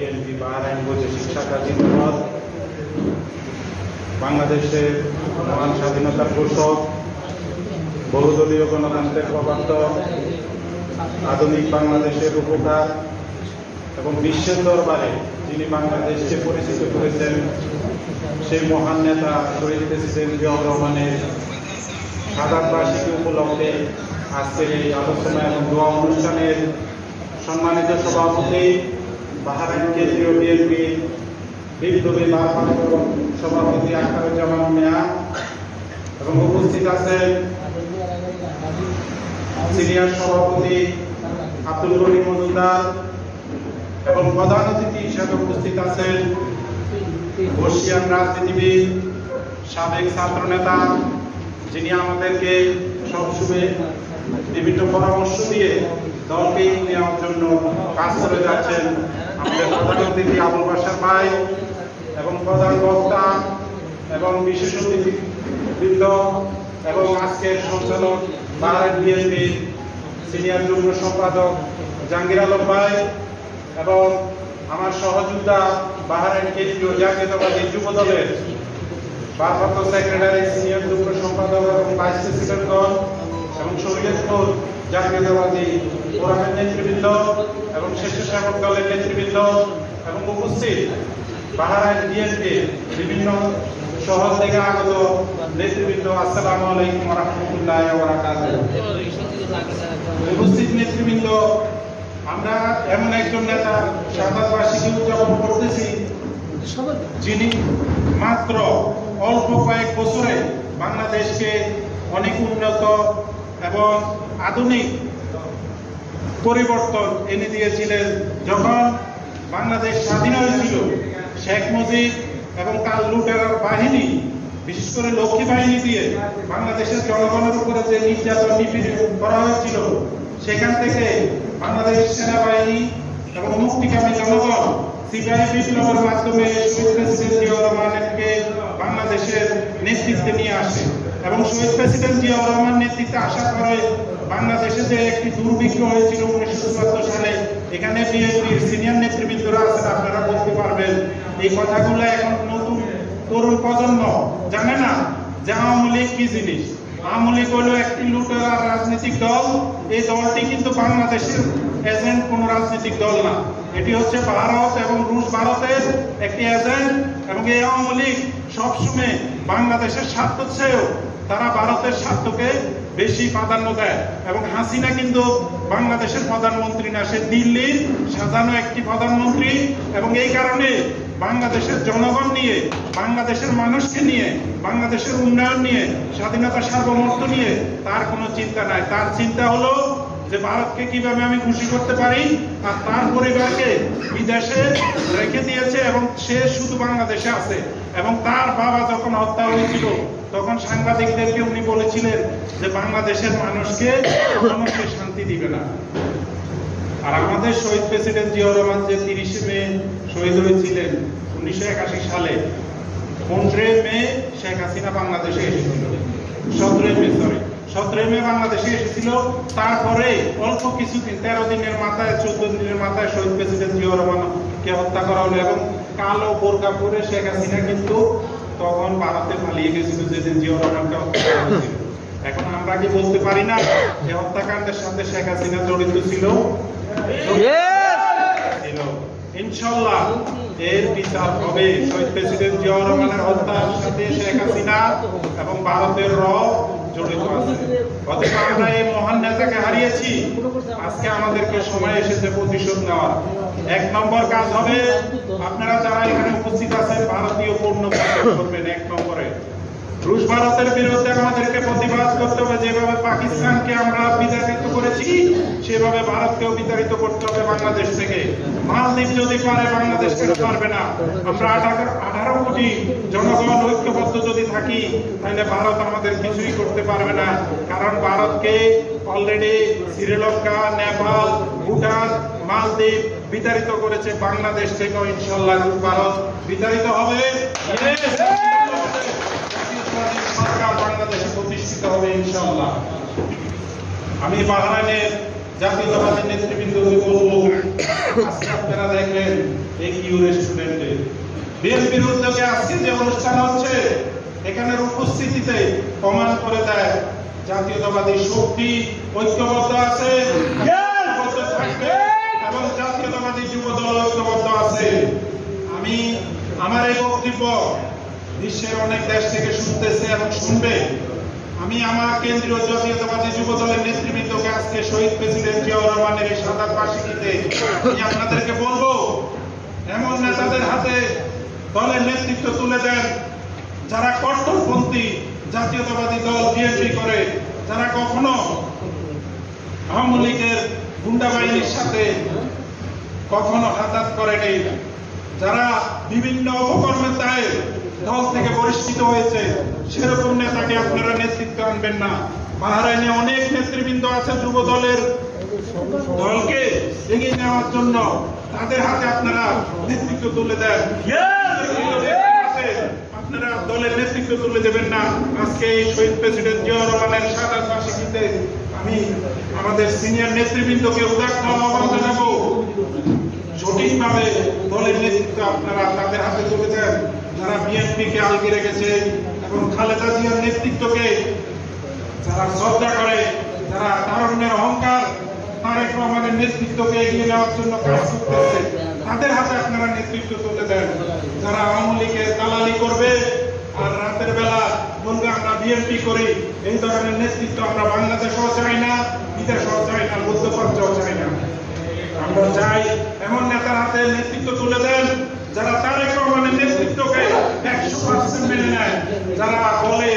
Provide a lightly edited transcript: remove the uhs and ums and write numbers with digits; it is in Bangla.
বিএনপি বাহরাইন বৈদেশিক শাখা জিন্দাবাদ। বাংলাদেশের মহান স্বাধীনতার ঘোষক, বহুদলীয় গণতন্ত্রের প্রবর্তক, আধুনিক বাংলাদেশের উপকার এবং বিশ্বের দরবারে যিনি বাংলাদেশকে পরিচিত করেছেন সেই মহান নেতা শহীদ প্রেসিডেন্ট জিয়াউর রহমানের শাহাদাত বার্ষিকী উপলক্ষে আজকের এই আলোচনা এবং দোয়া অনুষ্ঠানের সম্মানিত সভাপতি, বাহরাইন কেন্দ্রীয় বিএনপি বিপ্লবী ভারপ্রাপ্ত সভাপতি আখতারুজ্জামান মিয়া এবং উপস্থিত আছেন সিনিয়র সভাপতি আব্দুল গনি মজুমদার এবং প্রধান অতিথি হিসেবে উপস্থিত আছেন বর্ষিয়ান রাজনীতিবিদ, সাবেক ছাত্র নেতা, যিনি আমাদেরকে সবসময় বিভিন্ন পরামর্শ দিয়ে দলকে নেওয়ার জন্য কাজ করে যাচ্ছেন আমাদের প্রধান অতিথি আবুল বাশার ভাই এবং প্রধান বক্তা এবং বিশেষ অতিথিবৃন্দ এবং আজকের সঞ্চালক বাহরাইন বিএনপি সিনিয়র যুগ্ম সম্পাদক জাহাঙ্গীর আলম ভাই এবং আমার সহযোদ্ধা বাহরাইন কেন্দ্রীয় জাতীয়তাবাদী যুব দলের ভারপ্রাপ্ত সেক্রেটারি, সিনিয়র যুগ্ম সম্পাদক এবং ভাইস প্রেসিডেন্টগণ এবং শরীয়তপুর জাতীয়তাবাদী ফোরামের নেতৃবৃন্দ এবং স্বেচ্ছাসেবক দলের নেতৃবৃন্দ এবং উপস্থিত বাহরাইন বিএনপির বিভিন্ন শহর থেকে আগত নেতৃবৃন্দ, আসসালামু আলাইকুম ওয়া রাহমাতুল্লাহি ওয়া বারাকাতুহু। উপস্থিত নেতৃবৃন্দ, আমরা এমন একজন নেতা শাহাদাত বার্ষিকী উদযাপন করতেছি যিনি মাত্র অল্প কয়েক বছরে বাংলাদেশকে অনেক উন্নত এবং আধুনিক পরিবর্তন এনে দিয়েছিলেন। যখন বাংলাদেশ স্বাধীন হয়েছিল, শেখ মুজিব এবং তার লুটেরার বাহিনী, বিশেষ করে লক্ষ্মী বাহিনী দিয়ে বাংলাদেশের জনগণের উপরে যে নির্যাতন নিপীড়ন করা হয়েছিল, সেখান থেকে বাংলাদেশ সেনাবাহিনী এবং মুক্তিকামী জনগণ সিপাহী বিপ্লবের মাধ্যমে শহীদ প্রেসিডেন্ট জিয়াউর রহমানকে বাংলাদেশের নেতৃত্বে নিয়ে আসে এবং শহীদ প্রেসিডেন্ট জিয়াউর রহমান নেতৃত্বে আসার পরে বাংলাদেশে যে একটি দুর্ভিক্ষ হয়েছিল 1974 সালে, এখানে বিএনপির সিনিয়র নেতৃবৃন্দরা আছেন, আপনারা বলতে পারবেন এই কথাগুলো এখন নতুন তরুণ প্রজন্ম জানে না যে আওয়ামী লীগ কি জিনিস। আওয়ামী লীগ হলো একটি লুটেরার রাজনৈতিক দল। এই দলটি কিন্তু বাংলাদেশের এজেন্ট কোন রাজনৈতিক দল না, এটি হচ্ছে ভারত এবং রুশ ভারতের একটি এজেন্ট এবং এই আওয়ামী লীগ সবসময় বাংলাদেশের স্বার্থ চেয়েও তারা ভারতের স্বার্থকে বেশি প্রাধান্য দেয় এবং হাসিনা কিন্তু বাংলাদেশের প্রধানমন্ত্রী না, সে দিল্লির সাজানো একটি প্রধানমন্ত্রী এবং এই কারণে বাংলাদেশের জনগণ নিয়ে, বাংলাদেশের মানুষকে নিয়ে, বাংলাদেশের উন্নয়ন নিয়ে, স্বাধীনতা সার্বভৌমত্ব নিয়ে তার কোনো চিন্তা নাই। তার চিন্তা হলো যে ভারতকে কিভাবে আমি খুশি করতে পারি, আর তার পরিবারকে বিদেশে রেখে দিয়েছে এবং সে শুধু বাংলাদেশে আছে। এবং তার বাবা যখন হত্যা হয়েছিল তখন সাংবাদিকদেরকে উনি বলেছিলেন যে বাংলাদেশের মানুষকে মানুষকে শান্তি দিবে না। আর আমাদের শহীদ প্রেসিডেন্ট জিয়াউর রহমান যে 30 মে শহীদ হয়েছিলেন 1981 সালে, 15 মে শেখ হাসিনা বাংলাদেশে এসেছিল, 17 মে বাংলাদেশে এসেছিল। তারপরে অল্প কিছুদিন, 13 দিনের মাথায়, 14 দিনের মাথায় শহীদ প্রেসিডেন্ট জিয়াউর রহমানকে হত্যা করা হলো এবং কালো বোরকা পরে শেখ হাসিনা কিন্তু তখন ভারতে পালিয়ে গেছিল যেদিন জিয়াউর রহমানকে হত্যা করা হয়েছিল। এখন আমরা কি বলতে পারি না যে হত্যাকাণ্ডের সাথে শেখ হাসিনা জড়িত ছিল? ইনশাআল্লাহ এর বিচার হবে। শহীদ প্রেসিডেন্ট জিয়াউর রহমানের হত্যার সাথে শেখ হাসিনা এবং ভারতের জড়িত আছে। অথচ আমরা এই মহান নেতাকে হারিয়েছি। আজকে আমাদেরকে সময় এসেছে প্রতিশোধ নেওয়ার। 1 নম্বর কাজ হবে, আপনারা যারা এখানে উপস্থিত আছেন ভারতীয় পণ্য বয়কট করবেন। 1 নম্বরে রুশ ভারতের বিরুদ্ধে আমাদেরকে প্রতিবাদ করতে হবে। যেভাবে পাকিস্তানকে আমরা বিতাড়িত করেছি সেভাবে ভারতকেও বিতাড়িত করতে হবে বাংলাদেশ থেকে। মালদ্বীপ যদি পারে, বাংলাদেশ কেন পারবে না? আমরা 18 কোটি জনগণ ঐক্যবদ্ধ যদি থাকি তাহলে ভারত আমাদের কিছুই করতে পারবে না। কারণ ভারতকে অলরেডি শ্রীলঙ্কা, নেপাল, ভুটান, মালদ্বীপ বিতাড়িত করেছে। বাংলাদেশ থেকেও ইনশাআল্লাহ ভারত বিতাড়িত হবে, সরকার বাংলাদেশে প্রতিষ্ঠিত হবে ইনশাআল্লাহ। আমি বাহরাইনের জাতীয়তাবাদী নেতৃবৃন্দকে বলবো, আজকে আপনারা দেখলেন এই কিউ রেস্টুরেন্টে বিএনপির উদ্যোগে আজকে যে অনুষ্ঠান হচ্ছে, এখানের উপস্থিতিতে প্রমাণ করে দেয় জাতীয়তাবাদী শক্তি ঐক্যবদ্ধ আছে এবং জাতীয়তাবাদী যুব দল ঐক্যবদ্ধ আছে। আমি আমার এই বক্তব্য বিশ্বের অনেক দেশ থেকে শুনতেছে এবং শুনবে। আমি আমার কেন্দ্রীয় জাতীয়তাবাদী যুব দলের নেতৃবৃন্দকে আজকে শহীদ প্রেসিডেন্ট জিয়াউর রহমানের এই শাহাদাত বার্ষিকীতে আমি আপনাদেরকে বলবো, এমন নেতাদের হাতে দলের নেতৃত্ব তুলে দেন যারা কট্টরপন্থী জাতীয়তাবাদী দল বিএনপি করে, যারা কখনো আওয়ামী লীগের গুন্ডা বাহিনীর সাথে কখনো হাতাত করেনি, যারা বিভিন্ন অপকর্মের দায়ে দল থেকে বহিষ্কৃত হয়েছে, সেরকম নেতাকে আপনারা নেতৃত্ব আনবেন না। বাহরাইনে অনেক নেতৃবৃন্দ আছে যুব দলের, দলকে এগিয়ে নেওয়ার জন্য, তাদের হাতে আপনারা নেতৃত্ব তুলে দেন। আপনারা দলের নেতৃত্ব তুলে দেবেন না। আজকে এই শহীদ প্রেসিডেন্ট জিয়াউর রহমানের শাহাদাত বার্ষিকীতে আমি আমাদের সিনিয়র নেতৃবৃন্দকে উদাত্ত আহ্বান জানাবো, সঠিকভাবে দলের নেতৃত্ব আপনারা তাদের হাতে তুলে দেন, যারা বিএনপিকে আলগে রেখেছে এবং খালেদা জিয়ার নেতৃত্বকে যারা শ্রদ্ধা করে, যারা তারুণ্যের অহংকার তারেক রহমানের নেতৃত্বকে এগিয়ে নেওয়ার জন্য কাজ করতেছে, তাদের হাতে আপনারা নেতৃত্ব তুলে দেন। যারা আওয়ামী লীগের দালালি করবে আর রাতের বেলা বলবে আমরা বিএনপি করি, এই ধরনের নেতৃত্ব আমরা বাংলাদেশেও চাই না, বিদেশেও চাই না, মধ্যপ্রাচ্যেও চাই না। আমরা চাই এমন নেতার হাতে নেতৃত্ব তুলে দেন যারা তারেক রহমানের নেতৃত্বকে 100% মেনে নেয়, যারা বলে